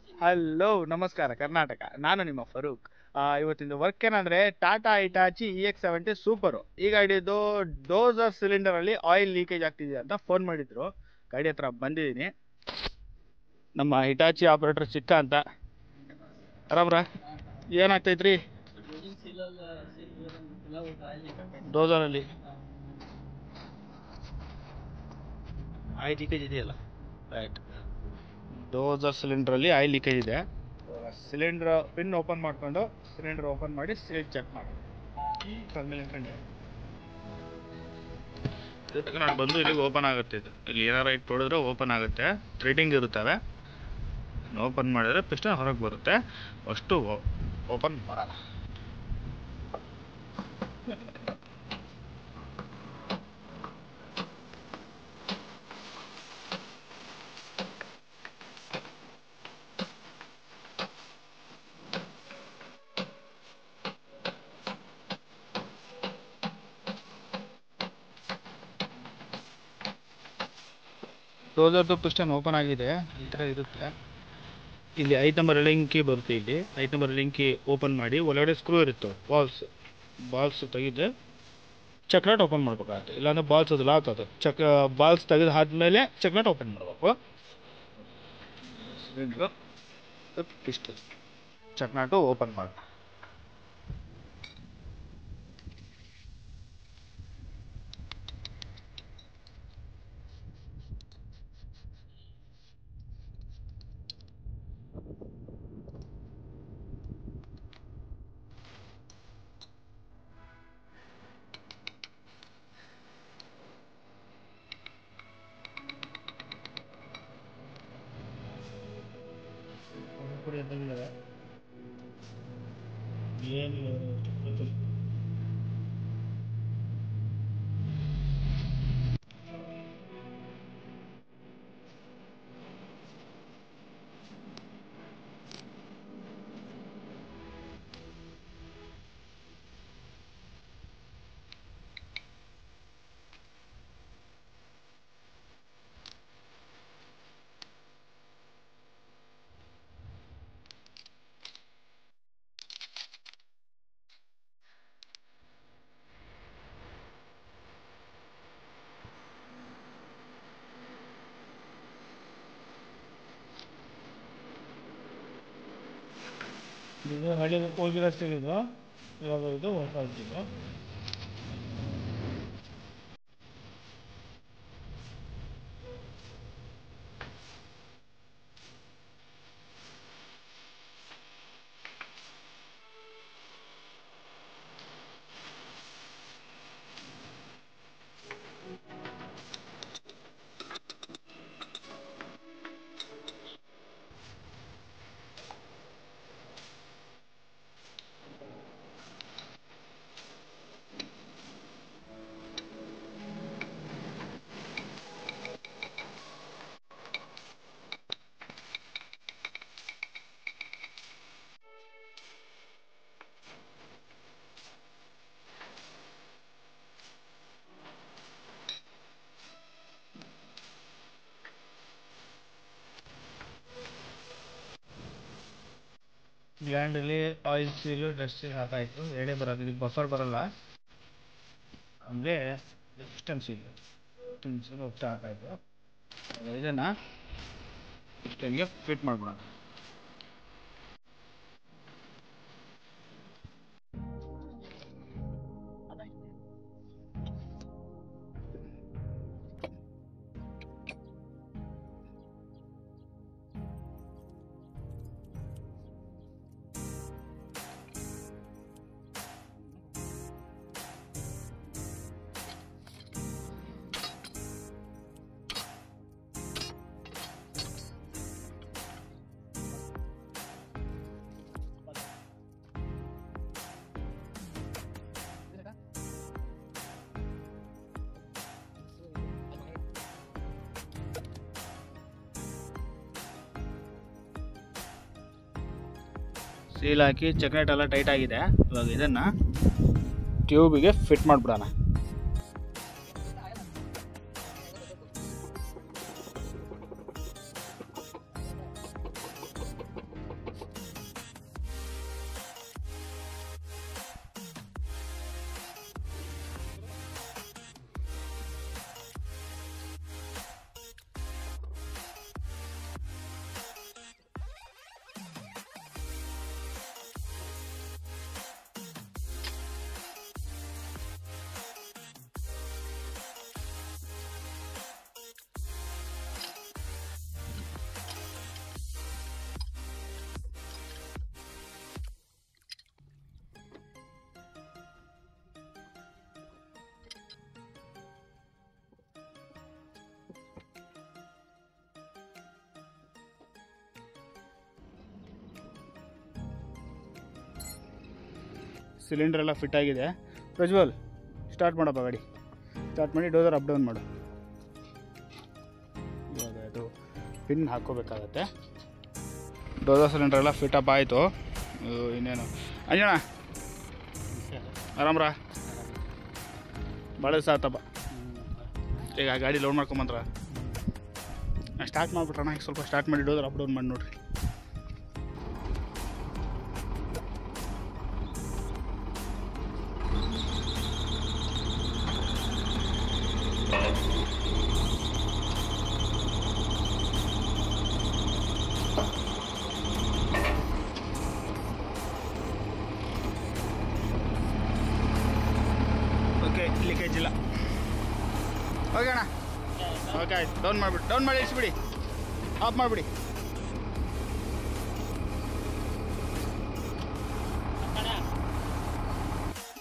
Hello ನಮಸ್ಕಾರ ಕರ್ನಾಟಕ, ನಾನು ನಿಮ್ಮ ಫರೂಕ್. ಇವತ್ತಿನ ವರ್ಕ್ ಏನಂದರೆ ಟಾಟಾ ಇಟಾಚಿ EX70 ಸೂಪರು. ಈ ಗಾಡಿದು ಡೋಸರ್ ಸಿಲಿಂಡರಲ್ಲಿ ಆಯಿಲ್ ಲೀಕೇಜ್ ಆಗ್ತಿದೆ ಅಂತ ಫೋನ್ ಮಾಡಿದ್ರು. ಗಾಡಿ ಹತ್ರ ಬಂದಿದ್ದೀನಿ. ನಮ್ಮ ಹಿಟಾಚಿ ಆಪ್ರೇಟರ್ ಚಿಕ್ಕ ಅಂತ. ಆರಾಮ್ರಾ? ಏನಾಗ್ತೈತ್ರಿ ಡೋಸರಲ್ಲಿ? ಆಯಿಲ್ ಲೀಕೇಜ್ ಇದೆಯಲ್ಲ, ರೈಟ್. ಡೋಸರ್ ಸಿಲಿಂಡ್ರಲ್ಲಿ ಆಯಿಲ್ ಲೀಕೇಜ್ ಇದೆ. ಸಿಲಿಂಡ್ರ್ ಪಿನ್ ಓಪನ್ ಮಾಡಿಕೊಂಡು ಸಿಲಿಂಡರ್ ಓಪನ್ ಮಾಡಿ ಸೀಲ್ ಚೆಕ್ ಮಾಡಿ ನಾನು ಬಂದು ಇಲ್ಲಿಗೆ ಓಪನ್ ಆಗುತ್ತೆ. ಇದು ಇಲ್ಲಿ ಏನಾರ ಇಟ್ಟು ಹೊಡೆದ್ರೆ ಓಪನ್ ಆಗುತ್ತೆ. ಥ್ರೆಡಿಂಗ್ ಇರುತ್ತವೆ. ಓಪನ್ ಮಾಡಿದ್ರೆ ಪಿಸ್ಟನ್ ಹೊರಗೆ ಬರುತ್ತೆ. ಅಷ್ಟು ಓಪನ್ ಮಾಡಲ್ಲ. ಡೋಸರ್ದು ಪಿಸ್ಟನ್ ಓಪನ್ ಆಗಿದೆ. ಈ ಥರ ಇರುತ್ತೆ. ಇಲ್ಲಿ 5 ನಂಬರ್ ರಿಲಿಂಗ್ ಕೀ ಬರುತ್ತೆ. ಇಲ್ಲಿ 5 ನಂಬರ್ ರಿಲಿಂಗ್ ಕೀ ಓಪನ್ ಮಾಡಿ ಒಳಗಡೆ ಸ್ಕ್ರೂ ಇರುತ್ತೆ. ಬಾಲ್ಸ್ ತೆಗೆದು ಚಕ್ನಟ್ ಓಪನ್ ಮಾಡ್ಬೇಕಾಗುತ್ತೆ. ಇಲ್ಲಾಂದ್ರೆ ಬಾಲ್ಸ್ ಅದು ಲಾಕ್ ಅದು. ಬಾಲ್ಸ್ ತೆಗೆದು ಆದಮೇಲೆ ಚಕ್ನಟ್ ಓಪನ್ ಮಾಡಬೇಕು. ಪಿಸ್ಟನ್ ಚಕ್ನಾಟು ಓಪನ್ ಮಾಡಿ. ಇದು ಹಳ್ಳಿ ಹೋಗಿರೋಷ್ಟಿದ್ದು ಇವಾಗ ಇದು ಹೊಸ. ಗ್ಯಾಂಡಲ್ಲಿ ಆಯಿಲ್ ಸೀಲು ಡಸ್ಟಿಂಗ್ ಹಾಕಾಯಿತು. ಎಡೆ ಬರೋದು, ಇದು ಬಫರ್ ಬರೋಲ್ಲ. ಅಂದರೆ ಪಿಸ್ಟನ್ ಸೀಲು ಹೋಗ್ತಾ ಹಾಕಾಯಿತು. ಇದನ್ನು ಪಿಸ್ಟನ್ಗೆ ಫಿಟ್ ಮಾಡ್ಬಿಡೋಣ. ಸೀಲ್ ಹಾಕಿ ಚಕ್ನೆಟ್ ಎಲ್ಲ ಟೈಟ್ ಆಗಿದೆ. ಇವಾಗ ಇದನ್ನು ಟ್ಯೂಬಿಗೆ ಫಿಟ್ ಮಾಡಿಬಿಡೋಣ. ಸಿಲಿಂಡರ್ ಎಲ್ಲ ಫಿಟ್ ಆಗಿದೆ. ಪ್ರಜ್ವಲ್ ಸ್ಟಾರ್ಟ್ ಮಾಡಪ್ಪ ಗಾಡಿ. ಸ್ಟಾರ್ಟ್ ಮಾಡಿ ಡೋಸರ್ ಅಪ್ ಡೌನ್ ಮಾಡು. ಇವಾಗ ಅದು ಪಿನ್ ಹಾಕ್ಕೋಬೇಕಾಗತ್ತೆ. ಡೋಸರ್ ಸಿಲಿಂಡರ್ ಎಲ್ಲ ಫಿಟ್ ಅಪ್ ಆಯಿತು. ಇನ್ನೇನು ಅಂಜಣ್ಣ ಆರಾಮ್ರಾ? ಭಾಳ ದಿವಸ ಆತಪ್ಪ. ಈಗ ಗಾಡಿ ಲೋಡ್ ಮಾಡ್ಕೊಂಬಂದ್ರ ಸ್ಟಾರ್ಟ್ ಮಾಡಿಬಿಟ್ರಣ್ಣ. ಈಗ ಸ್ವಲ್ಪ ಸ್ಟಾರ್ಟ್ ಮಾಡಿ ಡೋಸರ್ ಅಪ್ ಡೌನ್ ಮಾಡಿ ನೋಡ್ರಿ. ಓಕೆ, ಲೀಕೇಜ್ ಇಲ್ಲ. ಓಕೆ ಅಣ್ಣ, ಓಕೆ ಆಯ್ತು. ಡೌನ್ ಮಾಡಿಬಿಡಿ, ಡೌನ್ ಮಾಡಿ ಇಳಿಸ್ಬಿಡಿ, ಆಫ್ ಮಾಡಿಬಿಡಿ.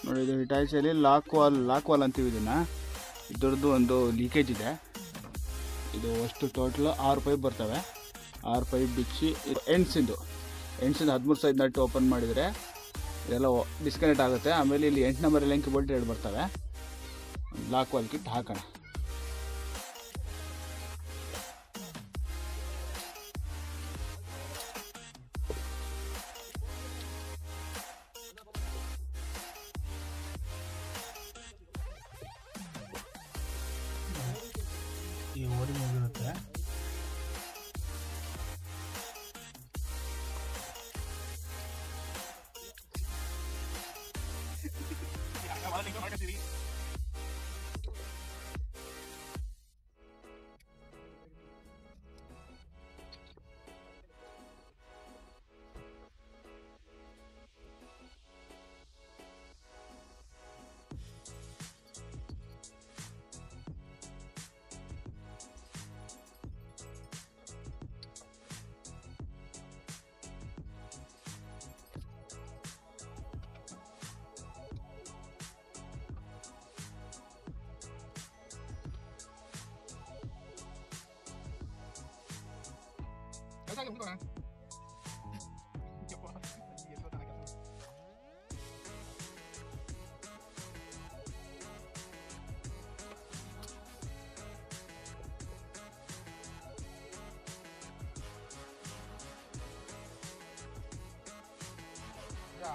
ನೋಡಿ, ಇದು ಹಿಟಾಚಿಯಲ್ಲಿ ಲಾಕ್ ವಾಲ್ ಅಂತೀವಿ ಇದನ್ನು. ಇದ್ರದ್ದು ಒಂದು ಲೀಕೇಜ್ ಇದೆ. ಇದು ಅಷ್ಟು ಟೋಟಲ್ 6 ಪೈಪ್ ಬರ್ತವೆ. 6 ಪೈಪ್ ಬಿಚ್ಚಿ ಎಂಡ್ಸಿಂದು 13 ಸೈಡ್ ನಟ್ಟು ಓಪನ್ ಮಾಡಿದರೆ ಇದೆಲ್ಲ ಡಿಸ್ಕನೆಕ್ಟ್ ಆಗುತ್ತೆ. ಆಮೇಲೆ ಇಲ್ಲಿ 8 ನಂಬರ್ ಲಿಂಕ್ ಬೋಲ್ಟ್ 2 ಬರ್ತವೆ. ಲಾಕ್ ವಾಲ್ ಕಿಟ್ ಹಾಕೋಣ. ಈ ಓರಿಂಗ್ ಹೋಗಿರುತ್ತೆ.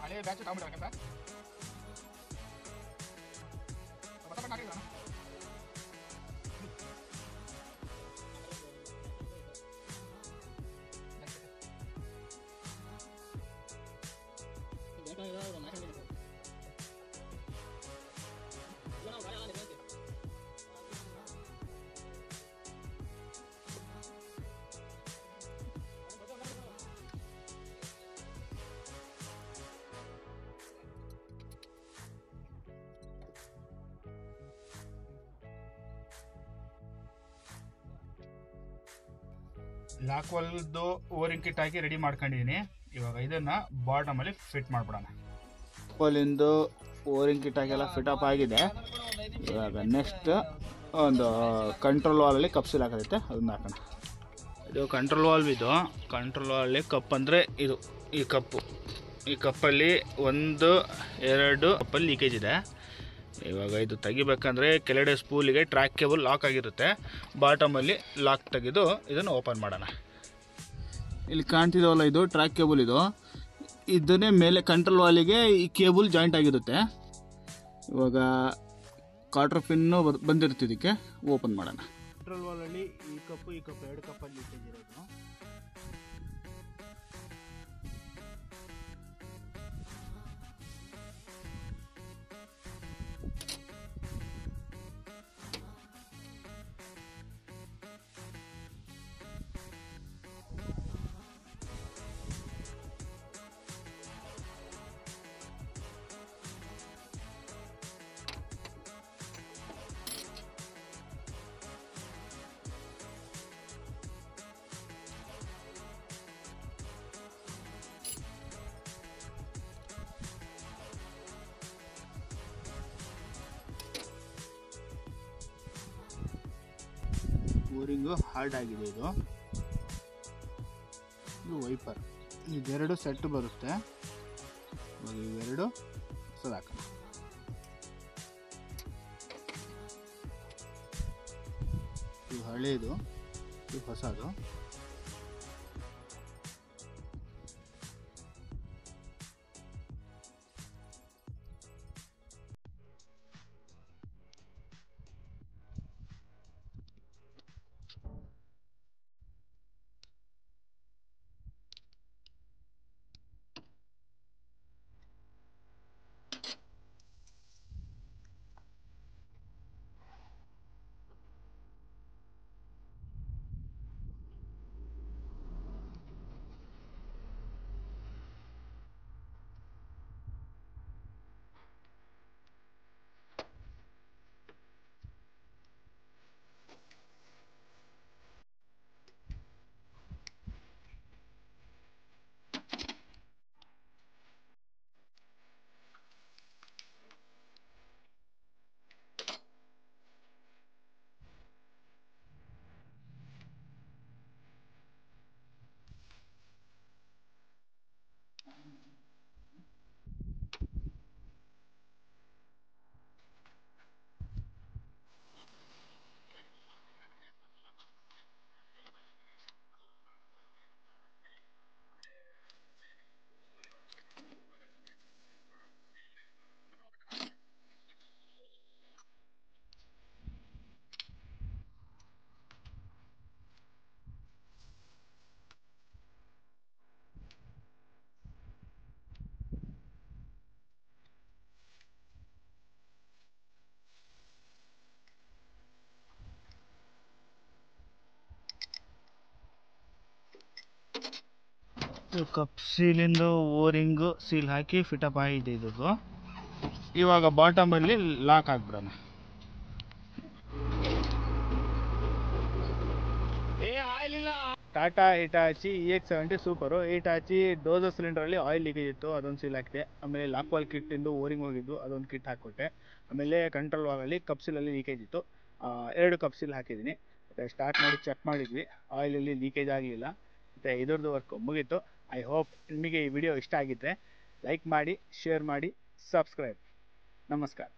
ಹಳೆಯ ಬ್ಯಾಚ್ ತಗೊಂಡ್ಬಿಡ್ಬೇಕಂತ ಲಾಕ್ ವಾಲ್ದು ಓರಿಂಗ್ ಕಿಟ್ ಹಾಕಿ ರೆಡಿ ಮಾಡ್ಕೊಂಡಿದ್ದೀನಿ. ಇವಾಗ ಇದನ್ನು ಬಾಟಮಲ್ಲಿ ಫಿಟ್ ಮಾಡಿಬಿಡೋಣ. ವಾಲಿಂದು ಓರಿಂಗ್ ಕಿಟ್ ಹಾಕಿ ಎಲ್ಲ ಫಿಟ್ ಅಪ್ ಆಗಿದೆ. ಇವಾಗ ನೆಕ್ಸ್ಟ್ ಒಂದು ಕಂಟ್ರೋಲ್ ವಾಲಲ್ಲಿ ಕಪ್ ಸೀಲ್ ಹಾಕೈತೆ, ಅದನ್ನ ಹಾಕೋಣ. ಇದು ಕಂಟ್ರೋಲ್ ವಾಲ್ವ್. ಇದು ಕಂಟ್ರೋಲ್ ವಾಲಲ್ಲಿ ಕಪ್ ಅಂದರೆ ಇದು ಈ ಕಪ್ಪು. ಈ ಕಪ್ಪಲ್ಲಿ 1, 2 ಕಪ್ಪಲ್ಲಿ ಲೀಕೇಜ್ ಇದೆ. ಇವಾಗ ಇದು ತೆಗಿಬೇಕಂದ್ರೆ ಕೆಳಗಡೆ ಸ್ಪೂಲಿಗೆ ಟ್ರ್ಯಾಕ್ ಕೇಬಲ್ ಲಾಕ್ ಆಗಿರುತ್ತೆ. ಬಾಟಮಲ್ಲಿ ಲಾಕ್ ತೆಗೆದು ಇದನ್ನು ಓಪನ್ ಮಾಡೋಣ. ಇಲ್ಲಿ ಕಾಣ್ತಿದವಲ್ಲ, ಇದು ಟ್ರ್ಯಾಕ್ ಕೇಬಲ್. ಇದನ್ನೇ ಮೇಲೆ ಕಂಟ್ರೋಲ್ ವಾಲಿಗೆ ಈ ಕೇಬಲ್ ಜಾಯಿಂಟ್ ಆಗಿರುತ್ತೆ. ಇವಾಗ ಕಾರ್ಟರ್ ಪಿನ್ನು ಬಂದಿರುತ್ತೆ. ಇದಕ್ಕೆ ಓಪನ್ ಮಾಡೋಣ. ಕಂಟ್ರೋಲ್ ವಾಲಲ್ಲಿ ಈ ಕಪ್ಪು 2 ಕಪ್ಪಲ್ಲಿ ಲೀಕೇಜ್ ಇರೋದು. ಓರಿಂಗು ಹಾರ್ಡ್ ಆಗಿದೆ. ಇದು ವೈಪರ್. ಇದೆರಡು ಸೆಟ್ ಬರುತ್ತೆ. ಇವೆರಡು ಹೊಸದು ಹಾಕೋಣ. ಇದು ಹಳೇದು, ಇದು ಹೊಸದು. ಕಪ್ ಸೀಲಿಂದು ಓರಿಂಗು ಸೀಲ್ ಹಾಕಿ ಫಿಟಪ್ ಆಗಿದೆ ಇದು. ಇವಾಗ ಬಾಟಮಲ್ಲಿ ಲಾಕ್ ಹಾಕ್ಬಿಡೋಣ. Tata Hitachi EX70 super. Hitachi dozer ಸಿಲಿಂಡರಲ್ಲಿ ಆಯಿಲ್ ಲೀಕೇಜ್ ಇತ್ತು, ಅದೊಂದು ಸೀಲ್ ಹಾಕಿದೆ. ಆಮೇಲೆ ಲಾಕ್ ವಾಲ್ ಕಿಟ್ಟಿಂದು ಓರಿಂಗ್ ಹೋಗಿದ್ದು, ಅದೊಂದು ಕಿಟ್ ಹಾಕ್ಕೊಟ್ಟೆ. ಆಮೇಲೆ ಕಂಟ್ರೋಲ್ ವಾಲಲ್ಲಿ ಕಪ್ ಸೀಲಲ್ಲಿ ಲೀಕೇಜ್ ಇತ್ತು, 2 ಕಪ್ ಸೀಲ್ ಹಾಕಿದ್ದೀನಿ. ಮತ್ತು ಸ್ಟಾರ್ಟ್ ಮಾಡಿ ಚೆಕ್ ಮಾಡಿದ್ವಿ, ಆಯಿಲಲ್ಲಿ ಲೀಕೇಜ್ ಆಗಲಿಲ್ಲ. ಮತ್ತು ಇದರದ್ದು ವರ್ಕು ಮುಗೀತು. ಐ ಹೋಪ್ ನಿಮಗೆ ಈ ವಿಡಿಯೋ ಇಷ್ಟ ಆಗಿದ್ದರೆ ಲೈಕ್ ಮಾಡಿ, ಶೇರ್ ಮಾಡಿ, ಸಬ್ಸ್ಕ್ರೈಬ್. ನಮಸ್ಕಾರ.